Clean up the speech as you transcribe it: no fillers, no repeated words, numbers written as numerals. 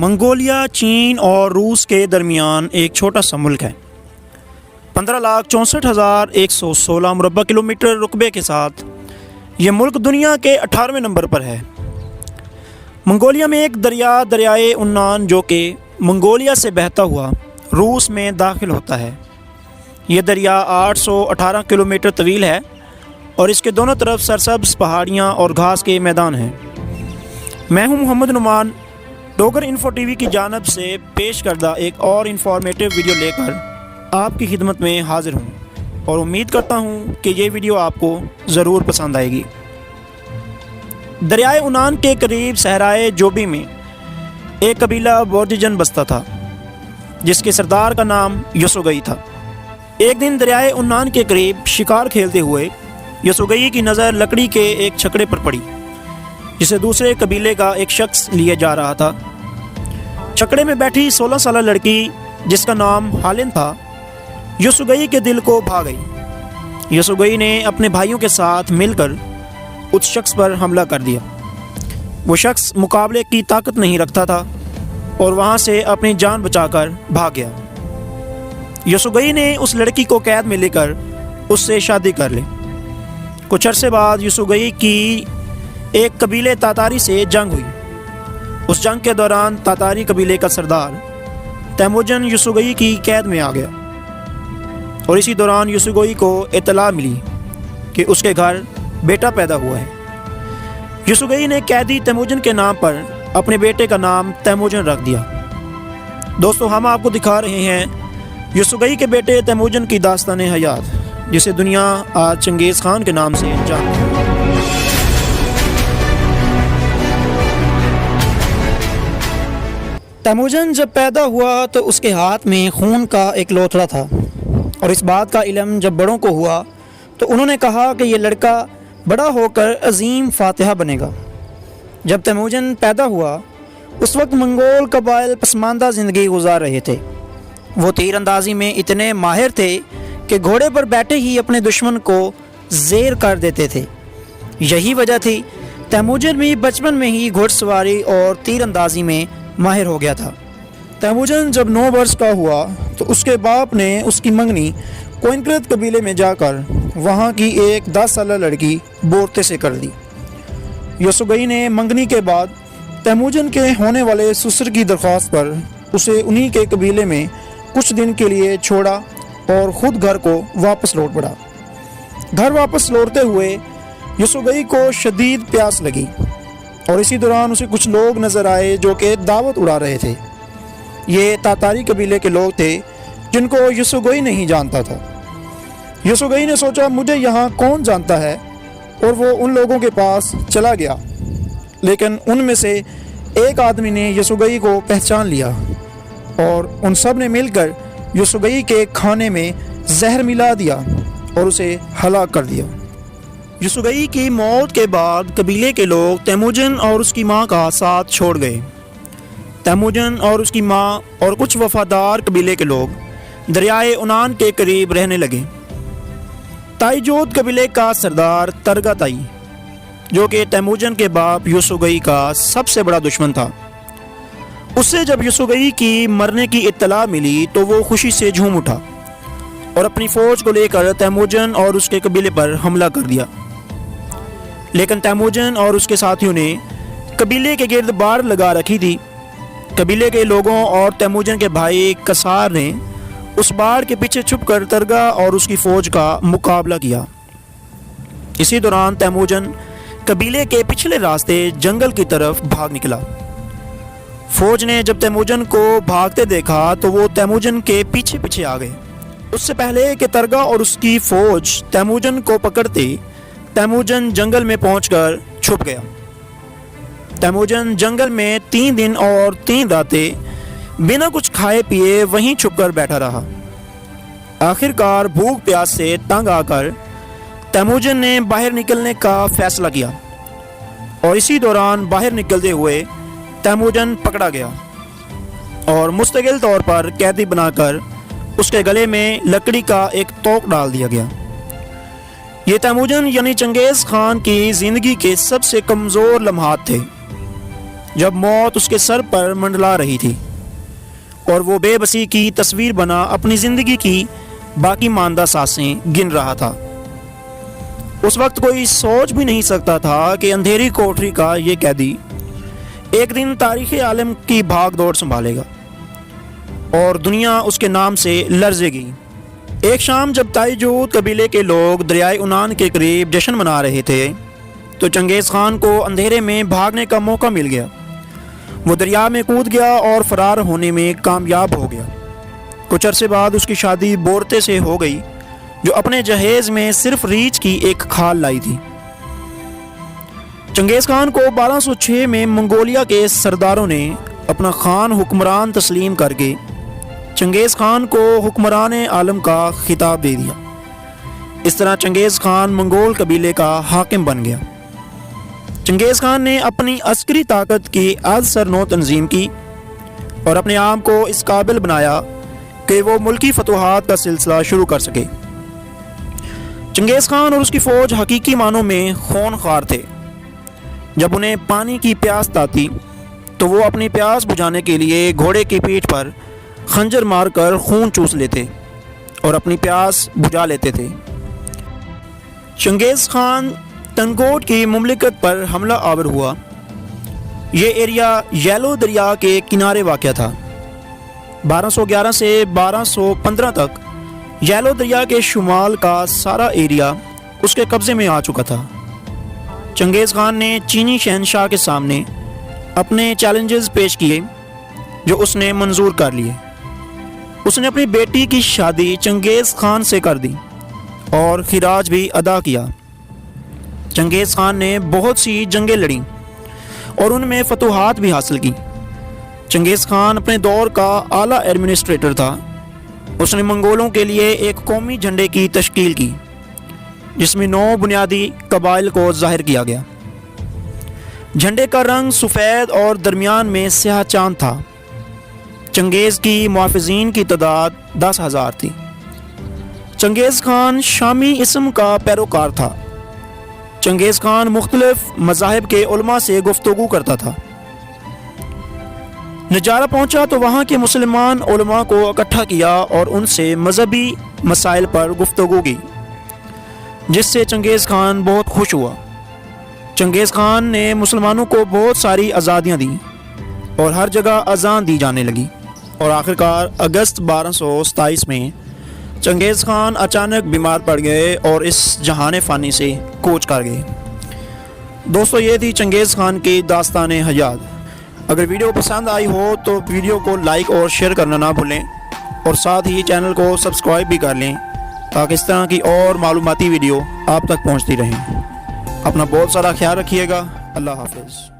منگولیا چین اور روس کے درمیان ایک چھوٹا سا ملک ہے۔ 15,64,116 مربع کلومیٹر رقبے کے ساتھ یہ ملک دنیا کے 18ویں نمبر پر ہے۔ منگولیا میں ایک دریائے عنان جو کہ منگولیا سے بہتا ہوا روس میں داخل ہوتا ہے۔ یہ دریا 818 کلومیٹر طویل ہے اور اس کے دونوں طرف سرسبز پہاڑیاں اور گھاس کے میدان ہیں۔ میں ہوں Muhammad Noman, Dogar info T V کی جانب سے پیش کردہ ایک اور انفارمیٹیو ویڈیو لے کر آپ کی خدمت میں حاضر ہوں اور امید کرتا ہوں کہ یہ ویڈیو آپ کو ضرور پسند آئے گی۔ دریائے عنان کے قریب صحرائے جوبی میں ایک قبیلہ بورجیجن بستا تھا جس کے سردار کا نام یسوگئی تھا۔ ایک دن دریائے عنان کے قریب شکار کھیلتے ہوئے یسوگئی کی نظر لکڑی کے ایک چھکڑے پر پڑی جسے دوسرے قبیلے کا ایک شخص لیے جا رہا تھا۔ چھکڑے میں بیٹھی 16 سالہ لڑکی جس کا نام ہالن تھا یسوگئی کے دل کو بھا گئی۔ یسوگئی نے اپنے بھائیوں کے ساتھ مل کر اس شخص پر حملہ کر دیا۔ وہ شخص مقابلے کی طاقت نہیں رکھتا تھا اور وہاں سے اپنی جان بچا کر بھاگ گیا۔ یسوگئی نے اس لڑکی کو قید میں لے کر اس سے شادی کر لی۔ کچھ عرصے بعد یسوگئی کی ایک قبیلے تاتاری سے جنگ ہوئی۔ اس جنگ کے دوران تاتاری قبیلے کا سردار تیموجن یسوگئی کی قید میں آ گیا اور اسی دوران یسوگئی کو اطلاع ملی کہ اس کے گھر بیٹا پیدا ہوا ہے۔ یسوگئی نے قیدی تیموجن کے نام پر اپنے بیٹے کا نام تیموجن رکھ دیا۔ دوستو، ہم آپ کو دکھا رہے ہیں یسوگئی کے بیٹے تیموجن کی داستان حیات، جسے دنیا آج چنگیز خان کے نام سے جانتی ہے۔ تیموجن جب پیدا ہوا تو اس کے ہاتھ میں خون کا ایک لوتھڑا تھا، اور اس بات کا علم جب بڑوں کو ہوا تو انہوں نے کہا کہ یہ لڑکا بڑا ہو کر عظیم فاتح بنے گا۔ جب تیموجن پیدا ہوا اس وقت منگول قبائل پسماندہ زندگی گزار رہے تھے۔ وہ تیر اندازی میں اتنے ماہر تھے کہ گھوڑے پر بیٹھے ہی اپنے دشمن کو زیر کر دیتے تھے۔ یہی وجہ تھی تیموجن بھی بچپن میں ہی گھوڑ سواری اور تیر اندازی میں ماہر ہو گیا تھا۔ تیموجن جب 9 برس کا ہوا تو اس کے باپ نے اس کی منگنی کوئنکرت قبیلے میں جا کر وہاں کی ایک 10 سالہ لڑکی بورتے سے کر دی۔ یسوگئی نے منگنی کے بعد تیموجن کے ہونے والے سسر کی درخواست پر اسے انہی کے قبیلے میں کچھ دن کے لیے چھوڑا اور خود گھر کو واپس لوٹ پڑا۔ گھر واپس لوٹتے ہوئے یسوگئی کو شدید پیاس لگی اور اسی دوران اسے کچھ لوگ نظر آئے جو کہ دعوت اڑا رہے تھے۔ یہ تاتاری قبیلے کے لوگ تھے جن کو یسوگئی نہیں جانتا تھا۔ یسوگئی نے سوچا مجھے یہاں کون جانتا ہے، اور وہ ان لوگوں کے پاس چلا گیا، لیکن ان میں سے ایک آدمی نے یسوگئی کو پہچان لیا اور ان سب نے مل کر یسوگئی کے کھانے میں زہر ملا دیا اور اسے ہلاک کر دیا۔ یسوگئی کی موت کے بعد قبیلے کے لوگ تیموجن اور اس کی ماں کا ساتھ چھوڑ گئے۔ تیموجن اور اس کی ماں اور کچھ وفادار قبیلے کے لوگ دریائے عنان کے قریب رہنے لگے۔ تائیجوت قبیلے کا سردار ترگا تائی، جو کہ تیموجن کے باپ یسوگئی کا سب سے بڑا دشمن تھا، اس سے جب یسوگئی کی مرنے کی اطلاع ملی تو وہ خوشی سے جھوم اٹھا اور اپنی فوج کو لے کر تیموجن اور اس کے قبیلے پر حملہ کر دیا۔ لیکن تیموجن اور اس کے ساتھیوں نے قبیلے کے گرد باڑ لگا رکھی تھی۔ قبیلے کے لوگوں اور تیموجن کے بھائی کسار نے اس باڑ کے پیچھے چھپ کر ترگا اور اس کی فوج کا مقابلہ کیا۔ اسی دوران تیموجن قبیلے کے پچھلے راستے جنگل کی طرف بھاگ نکلا۔ فوج نے جب تیموجن کو بھاگتے دیکھا تو وہ تیموجن کے پیچھے پیچھے آ گئے۔ اس سے پہلے کہ ترگا اور اس کی فوج تیموجن کو پکڑتے، تیموجن جنگل میں پہنچ کر چھپ گیا۔ تیموجن جنگل میں 3 دن اور 3 راتیں بنا کچھ کھائے پیے وہیں چھپ کر بیٹھا رہا۔ آخر کار بھوک پیاس سے تنگ آ کر تیموجن نے باہر نکلنے کا فیصلہ کیا، اور اسی دوران باہر نکلتے ہوئے تیموجن پکڑا گیا اور مستقل طور پر قیدی بنا کر اس کے گلے میں لکڑی کا ایک توق ڈال دیا گیا۔ یہ تیموجن یعنی چنگیز خان کی زندگی کے سب سے کمزور لمحات تھے۔ جب موت اس کے سر پر منڈلا رہی تھی اور وہ بے بسی کی تصویر بنا اپنی زندگی کی باقی ماندہ سانسیں گن رہا تھا۔ اس وقت کوئی سوچ بھی نہیں سکتا تھا کہ اندھیری کوٹری کا یہ قیدی ایک دن تاریخ عالم کی بھاگ دوڑ سنبھالے گا اور دنیا اس کے نام سے لرزے گی۔ ایک شام جب تائی جوت قبیلے کے لوگ دریائے عنان کے قریب جشن منا رہے تھے تو چنگیز خان کو اندھیرے میں بھاگنے کا موقع مل گیا۔ وہ دریا میں کود گیا اور فرار ہونے میں کامیاب ہو گیا۔ کچھ عرصے بعد اس کی شادی بورتے سے ہو گئی جو اپنے جہیز میں صرف ریچھ کی ایک کھال لائی تھی۔ چنگیز خان کو 1206 میں منگولیا کے سرداروں نے اپنا خان حکمران تسلیم کر کے چنگیز خان کو حکمران عالم کا خطاب دے دیا۔ اس طرح چنگیز خان منگول قبیلے کا حاکم بن گیا۔ چنگیز خان نے اپنی عسکری طاقت کی از سر نو تنظیم کی اور اپنے آپ کو اس قابل بنایا کہ وہ ملکی فتوحات کا سلسلہ شروع کر سکے۔ چنگیز خان اور اس کی فوج حقیقی معنوں میں خون خوار تھے۔ جب انہیں پانی کی پیاس تاتی تو وہ اپنی پیاس بجھانے کے لیے گھوڑے کی پیٹھ پر خنجر مار کر خون چوس لیتے اور اپنی پیاس بجھا لیتے تھے۔ چنگیز خان تنگوٹ کی مملکت پر حملہ آور ہوا۔ یہ ایریا یلو دریا کے کنارے واقع تھا۔ 1211 سے 1215 تک یلو دریا کے شمال کا سارا ایریا اس کے قبضے میں آ چکا تھا۔ چنگیز خان نے چینی شہنشاہ کے سامنے اپنے چیلنجز پیش کیے جو اس نے منظور کر لیے۔ اس نے اپنی بیٹی کی شادی چنگیز خان سے کر دی اور خراج بھی ادا کیا۔ چنگیز خان نے بہت سی جنگیں لڑیں اور ان میں فتوحات بھی حاصل کی۔ چنگیز خان اپنے دور کا اعلیٰ ایڈمنسٹریٹر تھا۔ اس نے منگولوں کے لیے ایک قومی جھنڈے کی تشکیل کی جس میں 9 بنیادی قبائل کو ظاہر کیا گیا۔ جھنڈے کا رنگ سفید اور درمیان میں سیاہ چاند تھا۔ چنگیز کی محافظین کی تعداد 10,000 تھی۔ چنگیز خان شامی اسم کا پیروکار تھا۔ چنگیز خان مختلف مذاہب کے علماء سے گفتگو کرتا تھا۔ نجارہ پہنچا تو وہاں کے مسلمان علماء کو اکٹھا کیا اور ان سے مذہبی مسائل پر گفتگو کی، جس سے چنگیز خان بہت خوش ہوا۔ چنگیز خان نے مسلمانوں کو بہت ساری آزادیاں دیں اور ہر جگہ اذان دی جانے لگی، اور آخرکار اگست 1227 میں چنگیز خان اچانک بیمار پڑ گئے اور اس جہان فانی سے کوچ کر گئے۔ دوستو، یہ تھی چنگیز خان کی داستان حیات۔ اگر ویڈیو پسند آئی ہو تو ویڈیو کو لائک اور شیئر کرنا نہ بھولیں، اور ساتھ ہی چینل کو سبسکرائب بھی کر لیں تاکہ اس طرح کی اور معلوماتی ویڈیو آپ تک پہنچتی رہیں۔ اپنا بہت سارا خیال رکھیے گا۔ اللہ حافظ۔